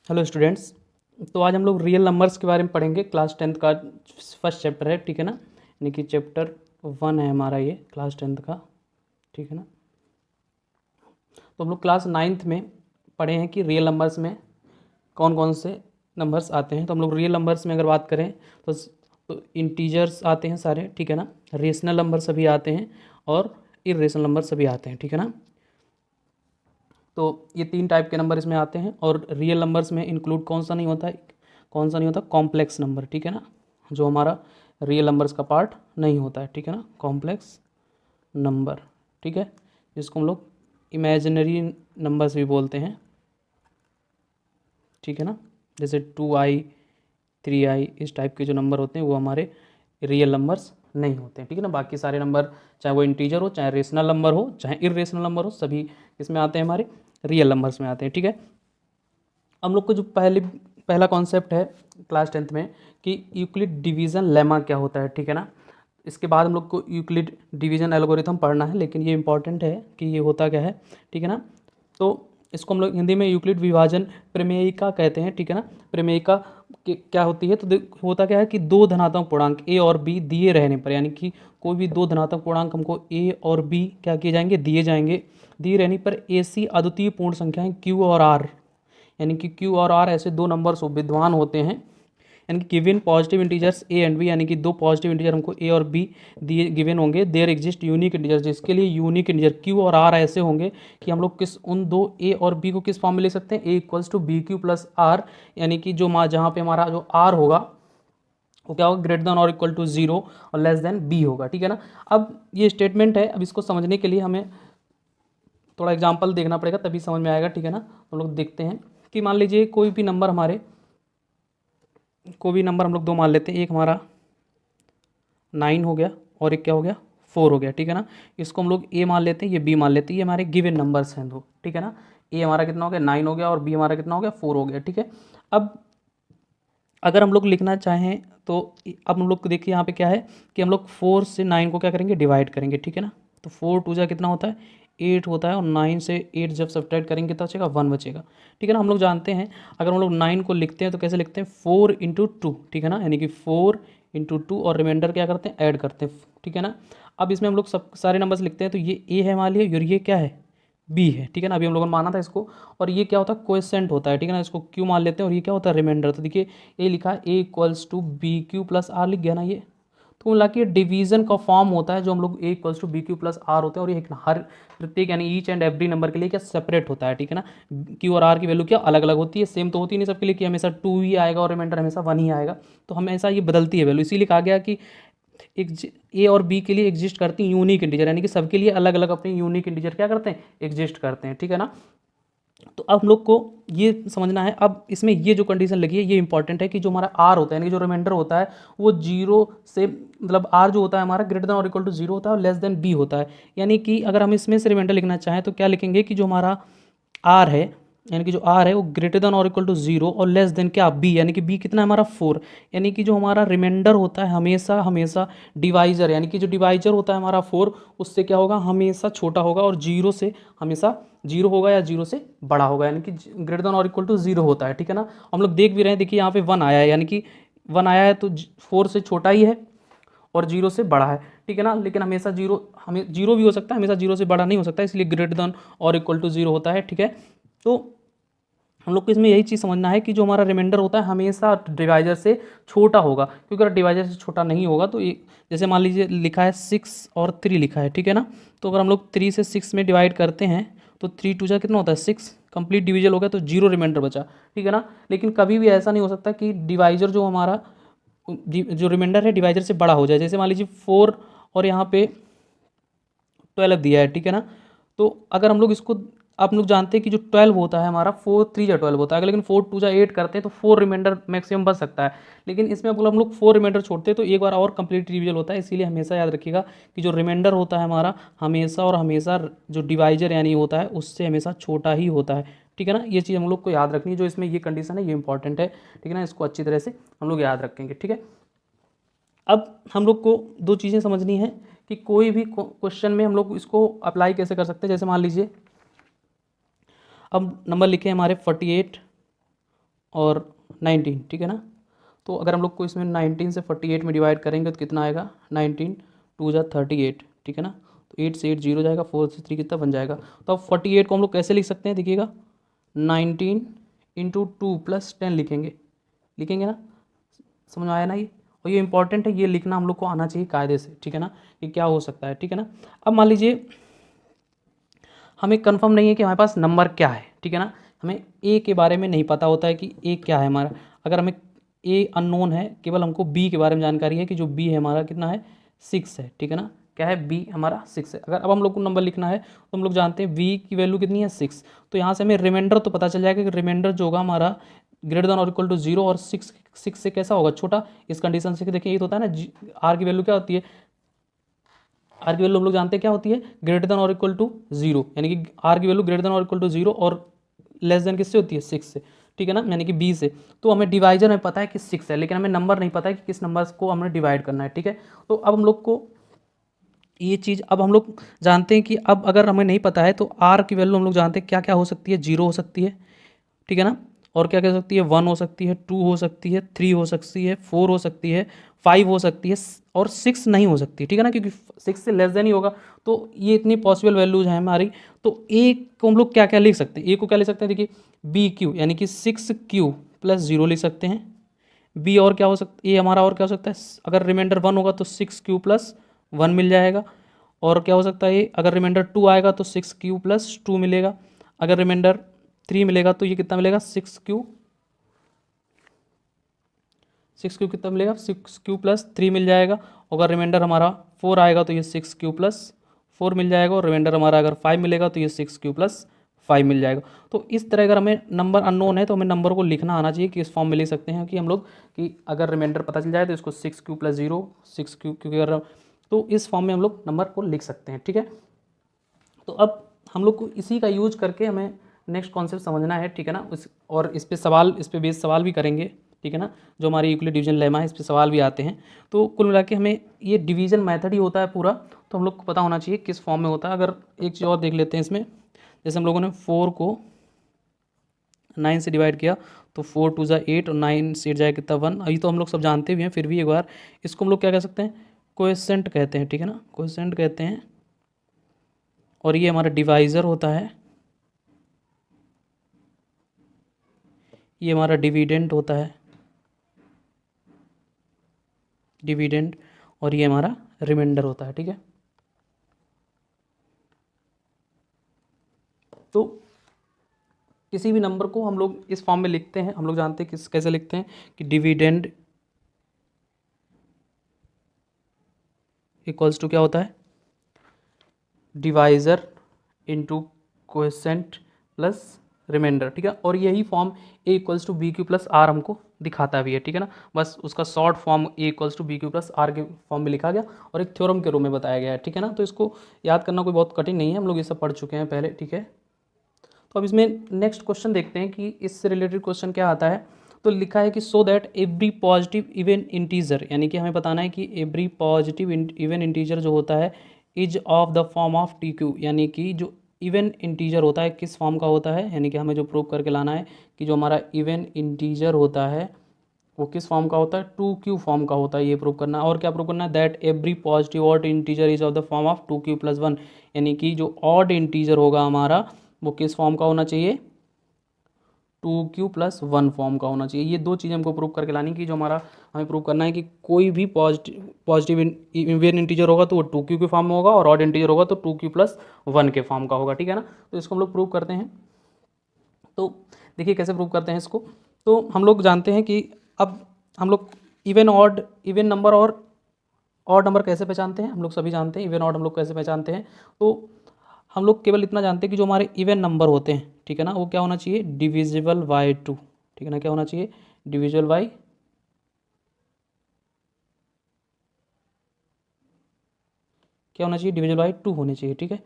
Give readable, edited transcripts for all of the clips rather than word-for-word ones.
Hello students. तो आज हम लोग रियल नंबर्स के बारे में पढ़ेंगे। क्लास 10th का फर्स्ट चैप्टर है, ठीक है ना। यानी कि चैप्टर 1 है हमारा ये क्लास 10th का, ठीक है ना। तो हम लोग क्लास 9th में पढ़े हैं कि रियल नंबर्स में कौन कौन से नंबर्स आते हैं। तो हम लोग रियल नंबर्स में अगर बात करें तो इंटीजर्स आते हैं सारे, ठीक है ना। रेशनल नंबर सभी आते हैं और इर्रेशनल नंबर सभी आते हैं, ठीक है ना। तो ये 3 टाइप के नंबर इसमें आते हैं। और रियल नंबर्स में इंक्लूड कौन सा नहीं होता है, कौन सा नहीं होता, कॉम्प्लेक्स नंबर, ठीक है ना। जो हमारा रियल नंबर्स का पार्ट नहीं होता है, ठीक है ना, कॉम्प्लेक्स नंबर, ठीक है। जिसको हम लोग इमेजिनरी नंबर्स भी बोलते हैं, ठीक है ना। जैसे 2i 3i इस टाइप के जो नंबर होते हैं वो हमारे रियल नंबर्स नहीं होते हैं, ठीक है ना। बाकी सारे नंबर चाहे वो इंटीजर हो, चाहे रेशनल नंबर हो, चाहे इर्रेशनल नंबर हो, सभी इसमें आते हैं, हमारे रियल नंबर्स में आते हैं, ठीक है। हम लोग को जो पहला कॉन्सेप्ट है क्लास 10th में कि यूक्लिड डिवीज़न लेमा क्या होता है, ठीक है ना। इसके बाद हम लोग को यूक्लिड डिवीज़न एल्गोरिथम पढ़ना है, लेकिन ये इंपॉर्टेंट है कि ये होता क्या है, ठीक है ना। तो इसको हम लोग हिंदी में यूक्लिड विभाजन प्रमेयिका कहते हैं, ठीक है ना। प्रमेयिका क्या होती है, तो होता क्या है कि दो धनात्मक पूर्णांक ए और बी दिए रहने पर, यानी कि कोई भी दो धनात्मक पूर्णांक हमको ए और बी क्या किए जाएंगे, दिए जाएंगे। दिए रहने पर ऐसी अद्वितीय पूर्ण संख्याएं क्यू और आर, यानी कि क्यू और आर ऐसे दो नंबर्स विद्यमान होते हैं। यानी कि given positive integers A and B, यानी कि दो पॉजिटिव इंटीजर हमको ए और बी दिए गिवन होंगे। देयर एग्जिस्ट यूनिक इंटीजर, जिसके लिए यूनिक इंटीजर क्यू और आर ऐसे होंगे कि हम लोग उन दो ए और बी को किस फॉर्म में ले सकते हैं, A equals to B Q plus R. यानी कि जो जहाँ पे हमारा जो आर होगा वो क्या होगा, ग्रेटर देन और इक्वल टू 0 और लेस देन बी होगा, ठीक है ना। अब ये स्टेटमेंट है, अब इसको समझने के लिए हमें थोड़ा एग्जाम्पल देखना पड़ेगा, तभी समझ में आएगा, ठीक है ना। तो हम लोग देखते हैं कि मान लीजिए कोई भी नंबर हम लोग दो मान लेते हैं। एक हमारा 9 हो गया और एक क्या हो गया, 4 हो गया, ठीक है ना। इसको हम लोग ए मान लेते हैं, ये बी मान लेते हैं। ये हमारे गिवन नंबर्स हैं दो, ठीक है ना। ए हमारा कितना हो गया, 9 हो गया, और बी हमारा कितना हो गया, 4 हो गया, ठीक है। अब अगर हम लोग लिखना चाहें तो अब हम लोग को देखिए यहाँ पे क्या है कि हम लोग 4 से 9 को क्या करेंगे, डिवाइड करेंगे, ठीक है ना। तो 4 2 जा कितना होता है, 8 होता है, और 9 से 8 जब सब्ट्रैक्ट करेंगे तो बचेगा 1 बचेगा, ठीक है ना। हम लोग जानते हैं अगर हम लोग 9 को लिखते हैं तो कैसे लिखते हैं, 4 इंटू 2, ठीक है ना। यानी कि 4 इंटू 2 और रिमाइंडर क्या करते हैं, ऐड करते हैं, ठीक है ना। अब इसमें हम लोग सब सारे नंबर्स लिखते हैं, तो ये ए है मान लिया, और ये क्या है, बी है, ठीक है ना। अभी हम लोगों ने माना था इसको। और ये क्या होता है, कोएफिशिएंट होता है, ठीक है ना। इसको क्यू मान लेते हैं, और ये क्या होता है, रिमाइंडर। तो देखिए ए लिखा है, A equals to B Q plus R लिख गया ना ये। तो मिला कि डिवीजन का फॉर्म होता है जो हम लोग A equals to B Q plus R होते हैं। और ये हर प्रत्येक यानी ईच एंड एवरी नंबर के लिए क्या सेपरेट होता है, ठीक है ना। क्यू और आर की वैल्यू क्या अलग अलग होती है, सेम तो होती नहीं सबके लिए कि हमेशा 2 ही आएगा और रिमाइंडर हमेशा 1 ही आएगा। तो हमेशा ये बदलती है वैल्यू, इसीलिए कहा गया कि एक ए और बी के लिए एग्जिस्ट करती हैं यूनिक इंटीजर, यानी कि सबके लिए अलग अलग अपने यूनिक इंटीजर क्या करते हैं, एग्जिस्ट करते हैं, ठीक है ना। तो अब हम लोग को ये समझना है, अब इसमें ये जो कंडीशन लगी है ये इंपॉर्टेंट है कि जो हमारा आर होता है, यानी कि जो रिमाइंडर होता है वो 0 से, मतलब आर जो होता है हमारा ग्रेटर देन और इक्वल टू 0 होता है और लेस देन बी होता है। यानी कि अगर हम इसमें से रिमाइंडर लिखना चाहें तो क्या लिखेंगे कि जो हमारा आर है, यानी कि जो आर है वो ग्रेटर देन और इक्वल टू 0 और लेस देन क्या, बी, यानी कि बी कितना है हमारा 4। यानी कि जो हमारा रिमाइंडर होता है हमेशा हमेशा डिवाइजर, यानी कि जो डिवाइजर होता है हमारा 4, उससे क्या होगा, हमेशा छोटा होगा, और 0 से हमेशा 0 होगा या 0 से बड़ा होगा, यानी कि ग्रेटर देन और इक्वल टू 0 होता है, ठीक है ना। हम लोग देख भी रहे हैं, देखिए यहाँ पे 1 आया है, यानी कि 1 आया है तो 4 से छोटा ही है और 0 से बड़ा है, ठीक है ना। लेकिन हमेशा 0, हमें 0 भी हो सकता है, हमेशा 0 से बड़ा नहीं हो सकता, इसलिए ग्रेटर देन और इक्वल टू 0 होता है, ठीक है। तो हम लोग को इसमें यही चीज़ समझना है कि जो हमारा रिमाइंडर होता है हमेशा डिवाइजर से छोटा होगा, क्योंकि अगर डिवाइजर से छोटा नहीं होगा तो ये, जैसे मान लीजिए लिखा है 6 और 3 लिखा है, ठीक है ना। तो अगर हम लोग 3 से 6 में डिवाइड करते हैं तो 3 2 जा कितना होता है, 6, कंप्लीट डिवीजन हो गया तो 0 रिमाइंडर बचा, ठीक है ना। लेकिन कभी भी ऐसा नहीं हो सकता कि डिवाइजर जो हमारा जो रिमाइंडर है डिवाइजर से बड़ा हो जाए। जैसे मान लीजिए 4 और यहाँ पे 12 दिया है, ठीक है ना। तो अगर हम लोग इसको, आप लोग जानते हैं कि जो 12 होता है हमारा 4 3 जा 12 होता है, लेकिन 4 2 जा 8 करते हैं तो 4 रिमाइंडर मैक्सिमम बच सकता है। लेकिन इसमें अगर हम लोग 4 रिमाइंडर छोड़ते हैं तो एक बार और कंप्लीट रिवीजन होता है। इसीलिए हमेशा याद रखिएगा कि जो रिमाइंडर होता है हमारा हमेशा और हमेशा जो डिवाइजर यानी होता है उससे हमेशा छोटा ही होता है, ठीक है ना। ये चीज़ हम लोग को याद रखनी है, जो इसमें ये कंडीशन है ये इंपॉर्टेंट है, ठीक है ना। इसको अच्छी तरह से हम लोग याद रखेंगे, ठीक है। अब हम लोग को दो चीज़ें समझनी है कि कोई भी क्वेश्चन में हम लोग इसको अप्लाई कैसे कर सकते हैं। जैसे मान लीजिए अब नंबर लिखे हमारे 48 और 19, ठीक है ना। तो अगर हम लोग को इसमें 19 से 48 में डिवाइड करेंगे तो कितना आएगा, 19 2 जा 38, ठीक है ना। तो 8 से 8 जीरो जाएगा, 4 से 3 कितना बन जाएगा। तो अब 48 को हम लोग कैसे लिख सकते हैं, देखिएगा 19 इंटू 2 प्लस 10 लिखेंगे ना, समझ में आया ना ये। और ये इंपॉर्टेंट है, ये लिखना हम लोग को आना चाहिए कायदे से, ठीक है ना, कि क्या हो सकता है, ठीक है ना। अब मान लीजिए हमें कंफर्म नहीं है कि हमारे पास नंबर क्या है, ठीक है ना। हमें ए के बारे में नहीं पता होता है कि ए क्या है हमारा। अगर हमें ए अननोन है, केवल हमको बी के बारे में जानकारी है कि जो बी है हमारा कितना है, 6 है, ठीक है ना। क्या है, बी हमारा 6 है। अगर अब हम लोग को नंबर लिखना है तो हम लोग जानते हैं बी की वैल्यू कितनी है, 6। तो यहाँ से हमें रिमाइंडर तो पता चल जाएगा कि रिमाइंडर जो होगा हमारा ग्रेटर देन और इक्वल टू 0 और 6 से कैसा होगा, छोटा। इस कंडीशन से देखिए ये तो होता है ना, आर की वैल्यू क्या होती है, आर की वैल्यू हम लोग जानते हैं क्या होती है, ग्रेटर देन और इक्वल टू 0, यानी कि आर की वैल्यू ग्रेटर देन और इक्वल टू 0 और लेस देन किससे होती है, 6 से, ठीक है ना, यानी कि बी से। तो हमें डिवाइजर में पता है कि 6 है, लेकिन हमें नंबर नहीं पता है कि किस नंबर को हमें डिवाइड करना है, ठीक है। तो अब हम लोग को ये चीज़, अब हम लोग जानते हैं कि अब अगर हमें नहीं पता है तो आर की वैल्यू हम लोग जानते हैं क्या क्या हो सकती है, 0 हो सकती है, ठीक है ना। और क्या क्या हो सकती है, 1 हो सकती है, 2 हो सकती है, 3 हो सकती है, 4 हो सकती है, 5 हो सकती है, और 6 नहीं हो सकती, ठीक है ना, क्योंकि 6 से लेस देन ही होगा। तो ये इतनी पॉसिबल वैल्यूज हैं हमारी। तो ए को हम लोग क्या क्या लिख सकते हैं, ए को क्या लिख सकते हैं, देखिए बी क्यू यानी कि 6 क्यू प्लस 0 लिख सकते हैं। बी और क्या हो सकता है, ए हमारा और क्या हो सकता है, अगर रिमाइंडर 1 होगा तो 6 क्यू प्लस 1 मिल जाएगा। और क्या हो सकता है, ये अगर रिमाइंडर 2 आएगा तो 6 क्यू प्लस 2 मिलेगा। अगर रिमाइंडर 3 मिलेगा तो ये कितना मिलेगा, 6 क्यू कितना मिलेगा, 6 क्यू प्लस 3 मिल जाएगा। अगर रिमाइंडर हमारा 4 आएगा तो ये 6 क्यू प्लस 4 मिल जाएगा। और रिमाइंडर हमारा अगर 5 मिलेगा तो ये 6 क्यू प्लस 5 मिल जाएगा। तो इस तरह अगर हमें नंबर अननोन है तो हमें नंबर को लिखना आना चाहिए कि इस फॉर्म में लिख सकते हैं कि हम लोग, कि अगर रिमाइंडर पता चल जाए तो इसको 6 क्यू प्लस 0 6 क्यू, क्योंकि अगर, तो इस फॉर्म में हम लोग नंबर को लिख सकते हैं, ठीक है। तो अब हम लोग को इसी का यूज करके हमें नेक्स्ट कॉन्सेप्ट समझना है, ठीक है ना। और इस पे सवाल, इस पे बेस सवाल भी करेंगे, ठीक है ना। जो हमारी यूक्लिड डिवीजन लेमा है इस पे सवाल भी आते हैं। तो कुल मिला के हमें ये डिवीजन मेथड ही होता है पूरा, तो हम लोग को पता होना चाहिए किस फॉर्म में होता है। अगर एक चीज़ और देख लेते हैं इसमें, जैसे हम लोगों ने 4 को 9 से डिवाइड किया तो 4 2 जा 8 और 9 से 8 जाए कितना 1। अभी तो हम लोग सब जानते भी हैं, फिर भी एक बार इसको हम लोग क्या कह सकते हैं, कोएफिशिएंट कहते हैं, ठीक है ना, कोएफिशिएंट कहते हैं। और ये हमारा डिवाइज़र होता है, ये हमारा डिविडेंड होता है, डिविडेंड। और ये हमारा रिमाइंडर होता है, ठीक है। तो किसी भी नंबर को हम लोग इस फॉर्म में लिखते हैं, हम लोग जानते हैं किस कैसे लिखते हैं, कि डिविडेंड इक्वल्स टू क्या होता है, divisor into coefficient plus remainder, ठीक है। और यही form A equals to B Q plus R हमको दिखाता भी है, ठीक है ना। बस उसका short form A equals to B Q plus R के फॉर्म में लिखा गया और एक थ्योरम के रूप में बताया गया है, ठीक है ना। तो इसको याद करना कोई बहुत कठिन नहीं है, हम लोग ये सब पढ़ चुके हैं पहले, ठीक है। तो अब इसमें नेक्स्ट क्वेश्चन देखते हैं कि इससे रिलेटेड क्वेश्चन क्या आता है। तो लिखा है कि so that every positive even integer, यानी कि हमें बताना है कि एवरी पॉजिटिव इवन इंटीजर जो होता है is of the form of T Q, यानी कि जो इवन इंटीजर होता है किस फॉर्म का होता है, यानी कि हमें जो प्रूव करके लाना है कि जो हमारा इवन इंटीजर होता है वो किस फॉर्म का होता है, 2 क्यू फॉर्म का होता है, ये प्रूव करना है। और क्या प्रूव करना है, that every positive odd integer is of the form of 2 Q plus 1, यानी कि जो ऑड इंटीजर होगा हमारा वो किस फॉर्म का होना चाहिए, 2 क्यू प्लस 1 फॉर्म का होना चाहिए। ये दो चीज़ें हमको प्रूव करके लानी कि जो हमारा हमें प्रूव करना है कि कोई भी पॉजिटिव इवन इंटीजर होगा तो वो 2 क्यू के फॉर्म में होगा, और ऑड इंटीजर होगा तो 2 क्यू प्लस 1 के फॉर्म का होगा, ठीक है ना। तो इसको हम लोग प्रूव करते हैं। तो देखिए कैसे प्रूव करते हैं इसको। तो हम लोग जानते हैं कि अब हम लोग इवन नंबर और ऑड नंबर कैसे पहचानते हैं, हम लोग सभी जानते हैं इवन ऑड हम लोग कैसे पहचानते हैं। तो हम लोग केवल इतना जानते हैं कि जो हमारे इवन नंबर होते हैं, ठीक है ना, वो क्या होना चाहिए, डिविजिबल बाय 2, ठीक है ना, क्या होना चाहिए, डिविजिबल बाय, क्या होना चाहिए, डिविजिबल बाय 2 होने चाहिए, ठीक है,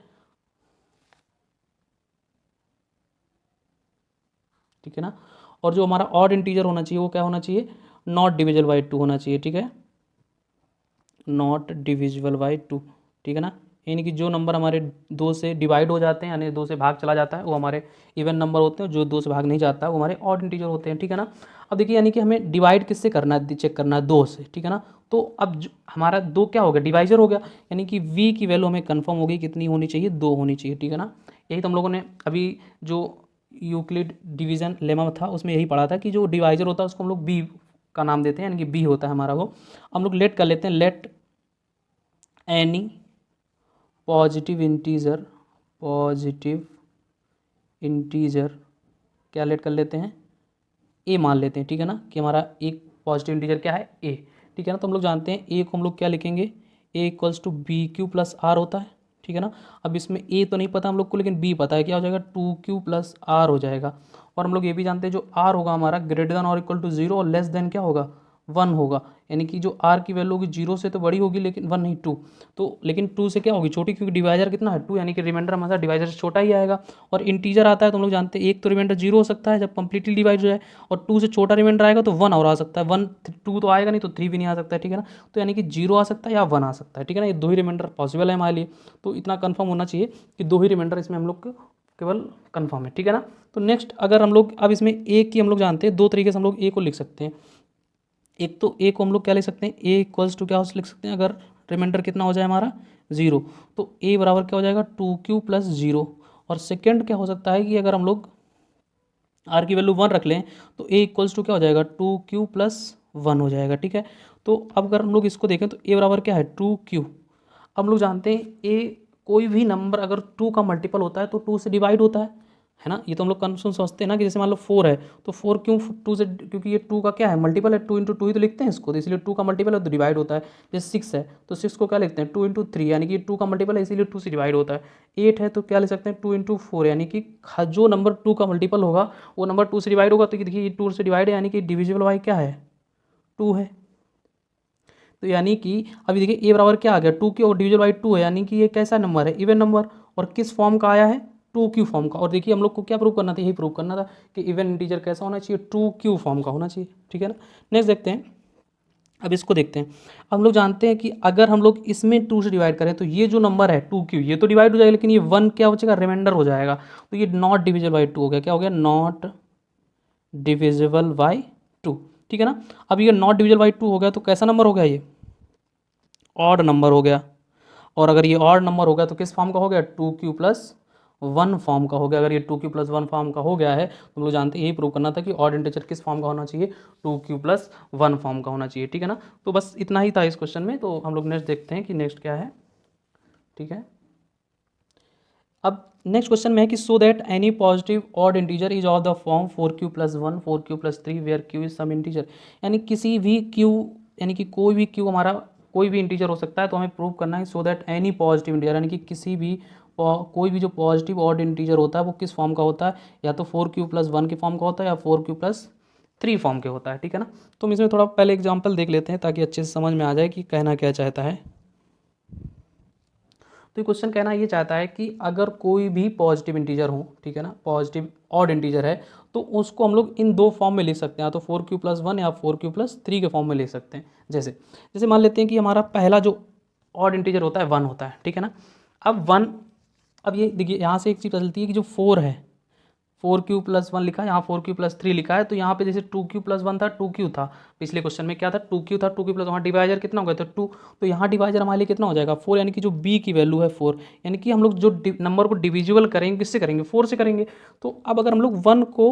ठीक है ना। और जो हमारा ऑड इंटीजर होना चाहिए वो क्या होना चाहिए, नॉट डिविजिबल बाय 2 होना चाहिए, ठीक है, नॉट डिविजिबल बाय 2, ठीक है ना। यानी कि जो नंबर हमारे 2 से डिवाइड हो जाते हैं यानी 2 से भाग चला जाता है वो हमारे इवन नंबर होते हैं, जो 2 से भाग नहीं जाता है वो हमारे ऑड इंटीजर होते हैं, ठीक है ना। अब देखिए यानी कि हमें डिवाइड किससे करना है, चेक करना है 2 से, ठीक है ना। तो अब हमारा 2 क्या हो गया, डिवाइजर हो गया, यानी कि v की वैल्यू हमें कंफर्म हो गई कितनी होनी चाहिए, 2 होनी चाहिए, ठीक है ना। यही तो हम लोगों ने अभी जो यूक्लिड डिवीजन लेमा था उसमें यही पढ़ा था कि जो डिवाइजर होता है उसको हम लोग b का नाम देते हैं, यानी कि b होता है हमारा वो। हम लोग लेट कर लेते हैं, लेट एनी पॉजिटिव इंटीजर क्या लेट कर लेते हैं, ए मान लेते हैं, ठीक है ना, कि हमारा एक पॉजिटिव इंटीजर क्या है, ए, ठीक है ना। तो हम लोग जानते हैं ए को हम लोग क्या लिखेंगे, A equals to B Q plus R होता है, ठीक है ना। अब इसमें ए तो नहीं पता हम लोग को, लेकिन बी पता है, क्या हो जाएगा, 2q प्लस आर हो जाएगा। और हम लोग ये भी जानते हैं जो आर होगा हमारा ग्रेटर देन और इक्वल टू 0 और लेस देन क्या होगा, 1 होगा, यानी कि जो आर की वैल्यू होगी 0 से तो बड़ी होगी लेकिन 1 नहीं 2, तो लेकिन 2 से क्या होगी छोटी, क्योंकि डिवाइजर कितना है 2, यानी कि रिमाइंडर हमारा डिवाइजर से छोटा ही आएगा। और इंटीजर आता है तो हम लोग जानते हैं एक तो रिमाइंडर 0 हो सकता है जब कंप्लीटली डिवाइड हो जाए, और 2 से छोटा रिमाइंडर आएगा तो 1 और आ सकता है, 1 2 तो आएगा नहीं तो 3 भी नहीं आ सकता है, ठीक है ना। तो यानी कि 0 आ सकता है या 1 आ सकता है, ठीक है ना। ये 2 ही रिमाइंडर पॉसिबल है हमारे लिए, तो इतना कंफर्म होना चाहिए कि 2 ही रिमाइंडर इसमें हम लोग केवल कंफर्म है, ठीक है ना। तो नेक्स्ट अगर हम लोग अब इसमें ए की हम लोग जानते हैं 2 तरीके से हम लोग ए को लिख सकते हैं। एक तो ए को हम लोग क्या लिख सकते हैं, ए इक्वल्स टू क्या लिख सकते हैं, अगर रिमाइंडर कितना हो जाए हमारा 0 तो ए बराबर क्या हो जाएगा 2q प्लस 0। और सेकेंड क्या हो सकता है कि अगर हम लोग आर की वैल्यू 1 रख लें तो ए इक्वल्स टू क्या हो जाएगा 2q प्लस 1 हो जाएगा, ठीक है। तो अब अगर हम लोग इसको देखें तो ए बराबर क्या है 2q। अब हम लोग जानते हैं ए कोई भी नंबर अगर 2 का मल्टीपल होता है तो 2 से डिवाइड होता है ना। ये तो हम लोग कन्फ्यूजन सोचते हैं ना कि जैसे मान लो 4 है तो 4 क्यों 2 से, क्योंकि ये 2 का क्या है मल्टीपल है, 2 इंटू 2 ही तो लिखते हैं इसको, तो इसलिए 2 का मल्टीपल है तो डिवाइड होता है। जैसे 6 है तो 6 को क्या लिखते हैं 2 इंटू 3, यानी कि 2 का मल्टीपल है इसीलिए 2 से डिवाइड होता है। 8 है तो क्या लिख सकते हैं 2 इंटू 4, यानी कि जो नंबर 2 का मल्टीपल होगा वो नंबर 2 से डिवाइड होगा, तो देखिए ये 2 से डिवाइड है यानी कि डिविजिबल बाई क्या है 2 है। तो यानी कि अभी देखिए ए बराबर क्या आ गया 2 की और डिविजन बाई 2 है, यानी कि ये कैसा नंबर है इवन नंबर, और किस फॉर्म का आया है 2q फॉर्म का। और देखिए हम लोग को क्या प्रूव करना था, यही प्रूव करना था कि इवन इंटीजर कैसा होना चाहिए 2q फॉर्म का होना चाहिए, ठीक है ना। नेक्स्ट देखते हैं, अब इसको देखते हैं। अब हम लोग जानते हैं कि अगर हम लोग इसमें 2 से डिवाइड करें तो ये जो नंबर है 2q ये तो डिवाइड हो जाएगा, लेकिन ये 1 क्या हो जाएगा रिमाइंडर हो जाएगा, तो ये नॉट डिविजिबल बाई 2 हो गया, क्या हो गया नॉट डिविजिबल बाई 2, ठीक है ना। अब ये नॉट डिविजिबल बाई 2 हो गया तो कैसा नंबर हो गया, ये ऑड नंबर हो गया। और अगर ये ऑड नंबर हो गया तो किस फॉर्म का हो गया 2q प्लस 1 फॉर्म का हो गया। अगर ये 2q प्लस 1 फॉर्म का हो गया है तो हम लोग जानते हैं यही प्रूव करना था कि ऑड इंटीजर किस फॉर्म का होना चाहिए 2q प्लस 1 फॉर्म का होना चाहिए, ठीक है ना। तो बस इतना ही था इस क्वेश्चन में। तो हम लोग नेक्स्ट देखते हैं कि नेक्स्ट क्या है, ठीक है। अब नेक्स्ट क्वेश्चन में है कि so that any positive odd integer is of the form 4q plus 1 4q plus 3 where q is some integer, यानी किसी भी q, यानी कि कोई भी q हमारा कोई भी इंटीजर हो सकता है, तो हमें प्रूव करना है सो दैट एनी पॉजिटिव इंटीजर, यानी कि किसी भी कोई भी जो पॉजिटिव ऑड इंटीजर होता है वो किस फॉर्म का होता है, या तो 4q प्लस 1 के फॉर्म का होता है या 4q प्लस 3 फॉर्म के होता है, ठीक है ना। तो हम इसमें थोड़ा पहले एग्जाम्पल देख लेते हैं ताकि अच्छे से समझ में आ जाए कि कहना क्या चाहता है। तो ये क्वेश्चन कहना ये चाहता है कि अगर कोई भी पॉजिटिव इंटीजर हो, ठीक है ना, पॉजिटिव ऑड इंटीजर है तो उसको हम लोग इन 2 फॉर्म में लिख सकते हैं, या तो 4q प्लस 1 या 4q प्लस 3 के फॉर्म में ले सकते हैं। जैसे जैसे मान लेते हैं कि हमारा पहला जो ऑड इंटीजर होता है 1 होता है, ठीक है ना। अब 1, अब ये देखिए यहाँ से एक चीज़ पता चलती है कि जो 4 है 4q प्लस 1 लिखा है, यहाँ 4q प्लस 3 लिखा है, तो यहाँ पे जैसे 2q प्लस 1 था 2q था, पिछले क्वेश्चन में क्या था 2q था, 2q प्लस वहाँ डिवाइजर कितना हो गया था 2, तो यहाँ डिवाइजर हमारे लिए कितना हो जाएगा 4, यानी कि जो b की वैल्यू है 4, यानी कि हम लोग जो नंबर को डिविजिबल करेंगे किससे करेंगे 4 से करेंगे। तो अब अगर हम लोग 1 को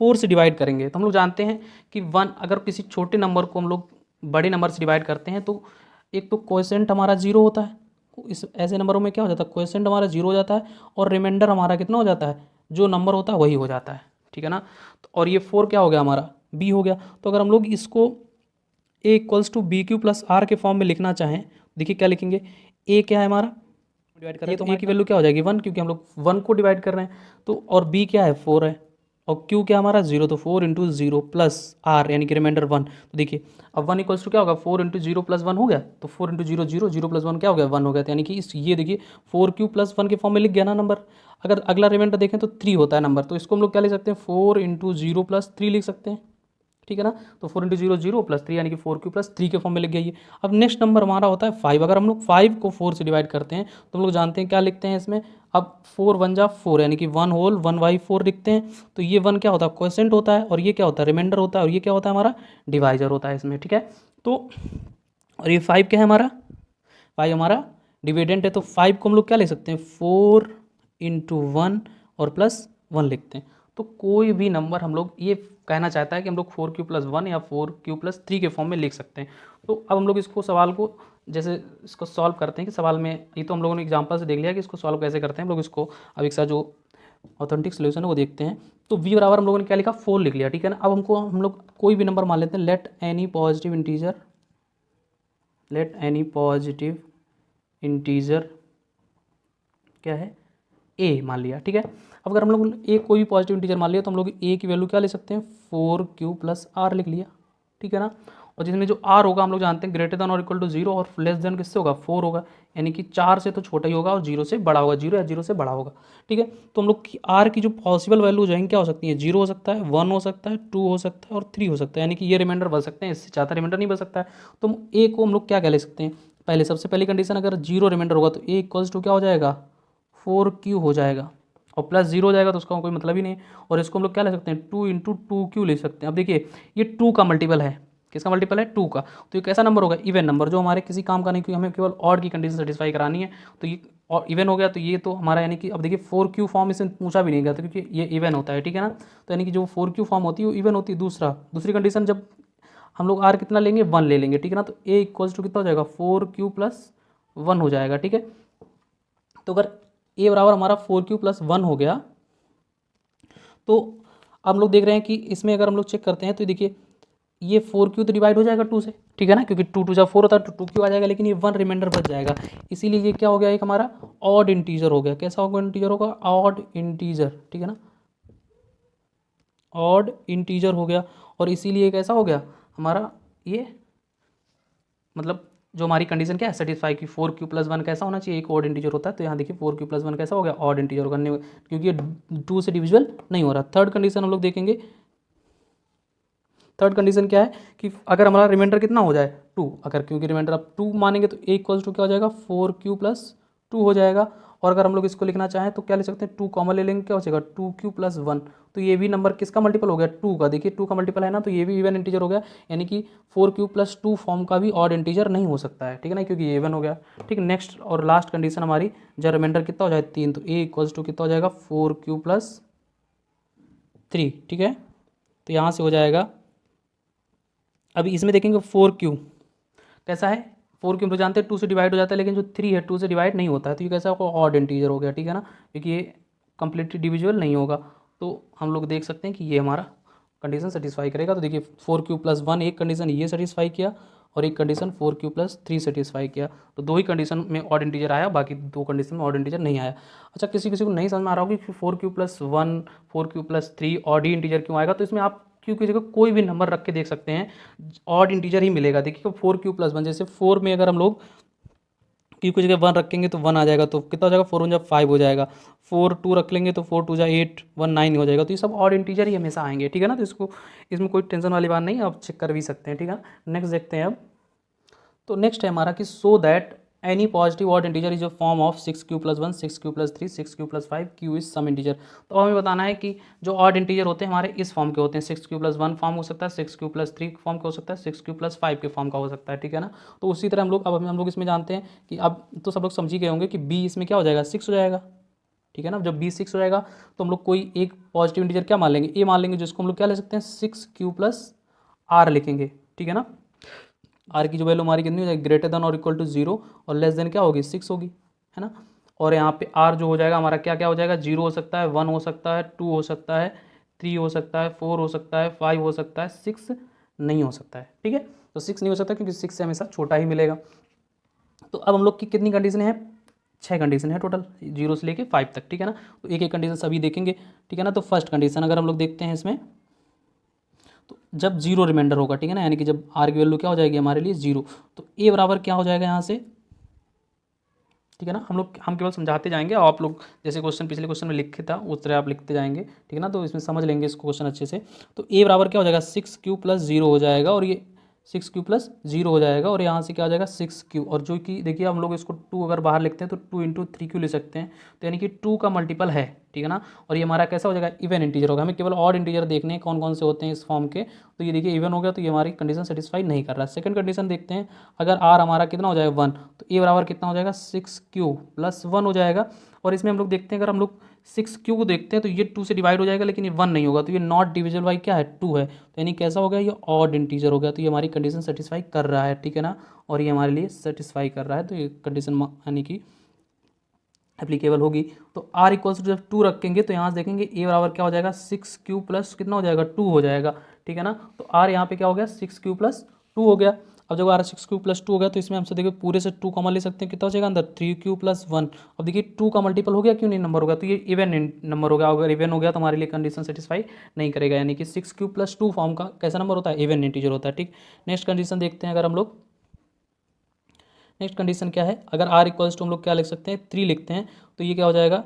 4 से डिवाइड करेंगे तो हम लोग जानते हैं कि 1 अगर किसी छोटे नंबर को हम लोग बड़े नंबर से डिवाइड करते हैं तो एक तो कोएफिशिएंट हमारा 0 होता है, इस ऐसे नंबरों में क्या हो जाता है कोएफिशिएंट हमारा 0 हो जाता है, और रिमाइंडर हमारा कितना हो जाता है जो नंबर होता है वही हो जाता है, ठीक है ना। तो और ये 4 क्या हो गया हमारा b हो गया। तो अगर हम लोग इसको a equals to B Q plus R के फॉर्म में लिखना चाहें, देखिए क्या लिखेंगे, a क्या है हमारा डिवाइड कर रहे हैं तो a की वैल्यू क्या हो जाएगी 1, क्योंकि हम लोग 1 को डिवाइड कर रहे हैं, तो और b क्या है 4 है, और q क्या हमारा 0, तो 4 इंटू 0 प्लस r यानी कि रिमाइंडर 1। तो देखिए अब 1 इक्वल्स टू क्या होगा 4 इंटू 0 प्लस 1 हो गया, तो 4 इंटू 0 0 0 प्लस 1 क्या हो गया 1 हो गया, तो यानी कि इस ये देखिए 4q प्लस 1 के फॉर्म में लिख गया ना नंबर। अगर अगला रिमाइंडर देखें तो 3 होता है नंबर, तो इसको हम लोग क्या लिख सकते हैं 4 इंटू 0 प्लस 3 लिख सकते हैं, ठीक है ना। तो 4 इंटू जीरो जीरो प्लस 3 यानी कि 4 क्यू+3 के फॉर्म में लिख गया ये। अब नेक्स्ट नंबर हमारा होता है 5। अगर हम लोग 5 को 4 से डिवाइड करते हैं तो हम लोग जानते हैं क्या लिखते हैं इसमें, अब 4 1 जा 4 यानी कि 1 होल 1/4 लिखते हैं। तो ये 1 क्या होता है, क्वोशेंट होता है, और ये क्या होता है, रिमाइंडर होता है, और ये क्या होता है हमारा डिवाइजर होता है इसमें, ठीक है। तो और ये 5 क्या है हमारा, 5 हमारा डिविडेंट है। तो 5 को हम लोग क्या ले सकते हैं, 4 इंटू 1 और प्लस 1 लिखते हैं। तो कोई भी नंबर हम लोग ये कहना चाहता है कि हम लोग 4q+1 या 4q+3 के फॉर्म में लिख सकते हैं। तो अब हम लोग इसको सवाल को जैसे इसको सॉल्व करते हैं कि सवाल में, ये तो हम लोगों ने एग्जांपल से देख लिया कि इसको सॉल्व कैसे करते हैं। हम लोग इसको अब एक साथ जो ऑथेंटिक सोल्यूशन है वो देखते हैं। तो v बराबर हम लोगों ने क्या लिखा, 4 लिख लिया, ठीक है ना। अब हमको हम लोग कोई भी नंबर मान लेते हैं, लेट एनी पॉजिटिव इंटीजर क्या है, ए मान लिया, ठीक है। अब अगर हम लोग ए कोई भी पॉजिटिव इंटीजर मान लिया तो हम लोग ए की वैल्यू क्या ले सकते हैं, 4q+r लिख लिया, ठीक है ना। और जिसमें जो r होगा हम लोग जानते हैं ग्रेटर देन और इक्वल टू 0 और लेस देन किससे होगा, 4 होगा, यानी कि 4 से तो छोटा ही होगा और 0 से बड़ा होगा, 0 या 0 से बड़ा होगा, ठीक है। तो हम लोग की r की जो पॉसिबल वैल्यू जो है क्या हो सकती है, 0 हो सकता है, 1 हो सकता है, 2 हो सकता है और 3 हो सकता है, यानी कि ये रिमाइंडर बन सकते हैं, इससे ज़्यादा रिमाइंडर नहीं बन सकता है। तो हम ए को हम लोग क्या ले सकते हैं, पहले सबसे पहली कंडीशन अगर 0 रिमाइंडर होगा तो ए इक्वल्स टू क्या हो जाएगा, 4q हो जाएगा, और प्लस 0 हो जाएगा तो उसका कोई मतलब ही नहीं। और इसको हम लोग क्या ले सकते हैं, 2 इंटू 2q ले सकते हैं। अब देखिए ये 2 का मल्टीपल है, किसका मल्टीपल है, 2 का। तो ये कैसा नंबर होगा, इवन नंबर, जो हमारे किसी काम का नहीं, क्योंकि हमें केवल ऑड की कंडीशन सेटिस्फाई करानी है। तो ये और इवन हो गया, तो ये तो हमारा यानी कि अब देखिए 4q फॉर्म इससे पूछा भी नहीं गया था क्योंकि ये इवन होता है, ठीक है ना। तो यानी कि जो 4q फॉर्म होती है वो इवन होती है। दूसरी कंडीशन जब हम लोग r कितना लेंगे, 1 ले लेंगे, ठीक है ना। तो a इक्वल्स टू कितना हो जाएगा, 4q+1 हो जाएगा, ठीक है। तो अगर a बराबर हमारा 4q+1 हो गया, तो अब हम लोग देख रहे हैं कि इसमें अगर हम लोग चेक करते हैं तो देखिए ये 4q तो डिवाइड हो जाएगा 2 से, ठीक है ना, क्योंकि 2 2 जब 4 होता है तो 2q आ जाएगा, लेकिन ये 1 रिमाइंडर बच जाएगा। इसीलिए ये क्या हो गया, एक हमारा ऑड इंटीजर हो गया। कैसा होगा, इंटीजर होगा, ऑड इंटीजर, ठीक है ना, ऑड इंटीजर हो गया। और इसीलिए कैसा हो गया हमारा ये, मतलब जो हमारी कंडीशन क्या है, सेटिस्फाई की 4q+1 कैसा होना चाहिए, एक ऑड इंटीजर होता है। तो यहाँ देखिए 4q+1 कैसा हो गया, ऑड इंटीजर करने में, क्योंकि ये 2 से डिविजिबल नहीं हो रहा। थर्ड कंडीशन हम लोग देखेंगे, थर्ड कंडीशन क्या है कि अगर हमारा रिमाइंडर कितना हो जाए, 2, अगर क्योंकि रिमाइंडर आप 2 मानेंगे तो a इक्वल्स टू क्या हो जाएगा, 4q+2 हो जाएगा। और अगर हम लोग इसको लिखना चाहें तो क्या ले सकते हैं, 2 कॉमन ले लेंगे, क्या हो जाएगा 2q+1। तो ये भी नंबर किसका मल्टीपल हो गया, 2 का। देखिए 2 का मल्टीपल है ना, तो ये भी इवन इंटीजर हो गया, यानी कि 4q+2 फॉर्म का भी ऑड इंटीजर नहीं हो सकता है, ठीक है ना, क्योंकि ये इवन हो गया। ठीक, नेक्स्ट और लास्ट कंडीशन हमारी, जब रिमाइंडर कितना हो जाए 3, तो a इक्वल्स टू कितना हो जाएगा, 4q+3, ठीक है। तो यहाँ से हो जाएगा, अभी इसमें देखेंगे 4q कैसा है, 4q हम तो जानते हैं 2 से डिवाइड हो जाता है, लेकिन जो 3 है 2 से डिवाइड नहीं होता है, तो ये कैसा होगा, ऑड इंटीजर हो गया, ठीक है ना, क्योंकि ये कंप्लीटली डिविजिबल नहीं होगा। तो हम लोग देख सकते हैं कि ये हमारा कंडीशन सेटिस्फाई करेगा। तो देखिए 4q+1 एक कंडीशन ये सेटिस्फाई किया और एक कंडीशन 4q+3 सेटिस्फाई किया। तो 2 ही कंडीशन में ऑड इंटीजर आया, बाकी 2 कंडीशन में ऑड इंटीजर नहीं आया। अच्छा, किसी को नहीं समझ में आ रहा होगा कि 4q+1 4q+3 ऑड ही इंटीजर क्यों आएगा, तो इसमें आप क्यू की जगह कोई भी नंबर रख के देख सकते हैं, ऑड इंटीजर ही मिलेगा। देखिए 4q+1, जैसे 4 में अगर हम लोग क्यू की जगह 1 रखेंगे तो 1 आ जाएगा, तो कितना हो जाएगा, 4 1 5 हो जाएगा। 4 2 रख लेंगे तो 4 2 8 1 9 हो जाएगा। तो ये सब ऑड इंटीजर ही हमेशा आएंगे, ठीक है ना। तो इसको, इसमें कोई टेंशन वाली बात नहीं है, आप चेक कर भी सकते हैं, ठीक है। नेक्स्ट देखते हैं अब। तो नेक्स्ट है हमारा कि so that any positive odd integer is a form of 6q+1 6q+3 6q+5 q is some integer. तो हमें बताना है कि जो ऑड इंटीजर होते हैं हमारे इस फॉर्म के होते हैं, 6q+1 फॉर्म हो सकता है, 6q+3 फॉर्म का हो सकता है, 6q+5 के फॉर्म का हो सकता है, ठीक है ना। तो उसी तरह हम लोग इसमें जानते हैं कि अब तो सब लोग समझ ही गए होंगे कि b इसमें क्या हो जाएगा, 6 हो जाएगा, ठीक है ना। जब b 6 हो जाएगा तो हम लोग कोई एक पॉजिटिव इंटीजर क्या मान लेंगे, a मान लेंगे, जिसको हम लोग क्या ले सकते हैं, 6q+r लिखेंगे, ठीक है ना। आर की जो वैल्यू हमारी कितनी हो जाएगी, ग्रेटर देन और इक्वल टू 0 और लेस देन क्या होगी, 6 होगी, है ना। और यहाँ पे आर जो हो जाएगा हमारा क्या क्या हो जाएगा, 0 हो सकता है, 1 हो सकता है, 2 हो सकता है, 3 हो सकता है, 4 हो सकता है, 5 हो सकता है, 6 नहीं हो सकता है, ठीक है। तो 6 नहीं हो सकता क्योंकि 6 से हमेशा छोटा ही मिलेगा। तो अब हम लोग की कितनी कंडीशन है, 6 कंडीशन है टोटल, 0 से लेके 5 तक, ठीक है ना। तो एक एक कंडीशन सभी देखेंगे, ठीक है ना। तो फर्स्ट कंडीशन अगर हम लोग देखते हैं इसमें, तो जब 0 रिमाइंडर होगा, ठीक है ना, यानी कि जब आर की वैल्यू क्या हो जाएगी हमारे लिए 0, तो ए बराबर क्या हो जाएगा यहाँ से, ठीक है ना। हम केवल समझाते जाएंगे, आप लोग जैसे क्वेश्चन पिछले क्वेश्चन में लिखे था उस तरह आप लिखते जाएंगे, ठीक है ना। तो इसमें समझ लेंगे इसको क्वेश्चन अच्छे से। तो ए बराबर क्या हो जाएगा, 6q+0 हो जाएगा, और ये 6q+0 हो जाएगा, और यहाँ से क्या हो जाएगा 6q, और जो कि देखिए हम लोग इसको 2 अगर बाहर लिखते हैं तो 2 × 3q ले सकते हैं, तो यानी कि 2 का मल्टीपल है, ठीक है ना। और ये हमारा कैसा हो जाएगा, इवन इंटीजर होगा। हमें केवल ऑड इंटीजर देखने हैं कौन कौन से होते हैं इस फॉर्म के, तो ये देखिए इवन हो गया, तो ये हमारी कंडीशन सेटिस्फाई नहीं कर रहा है। सेकंड कंडीशन देखते हैं, अगर आर हमारा कितना हो जाएगा 1, तो ए बराबर कितना हो जाएगा 6q+1 हो जाएगा। और इसमें हम लोग देखते हैं, अगर हम लोग 6q को देखते हैं तो ये 2 से डिवाइड हो जाएगा, लेकिन ये 1 नहीं होगा, तो ये नॉट डिविजिबल बाई क्या है 2 है, तो यानी कैसा हो गया, ये ऑड इंटीजर हो गया, तो ये हमारी कंडीशन सेटिस्फाई कर रहा है, ठीक है ना। और ये हमारे लिए सेटिस्फाई कर रहा है, तो ये कंडीशन यानी कि एप्लीकेबल होगी। तो r इक्वल्स टू जब 2 रखेंगे तो यहाँ से देखेंगे ए बराबर क्या हो जाएगा 6q+ कितना हो जाएगा 2 हो जाएगा, ठीक है ना। तो r यहाँ पे क्या हो गया 6q+2 हो गया। अब जब r 6q+2 हो गया तो इसमें हमसे देखिए पूरे से 2 कॉमन ले सकते हैं, कितना हो जाएगा अंदर 3q+1। अब देखिए 2 का मल्टीपल हो गया, क्यों नहीं नंबर होगा, तो ये इवन नंबर होगा। अगर इवन हो गया तो हमारे लिए कंडीशन सेटिस्फाई नहीं करेगा, यानी कि 6q+2 फॉर्म का कैसा नंबर होता है, इवन इंटीजर होता है, ठीक। नेक्स्ट कंडीशन देखते हैं, अगर हम लोग नेक्स्ट कंडीशन क्या है, अगर r इक्वल्स टू हम लोग क्या लिख सकते हैं 3 लिखते हैं, तो ये क्या हो जाएगा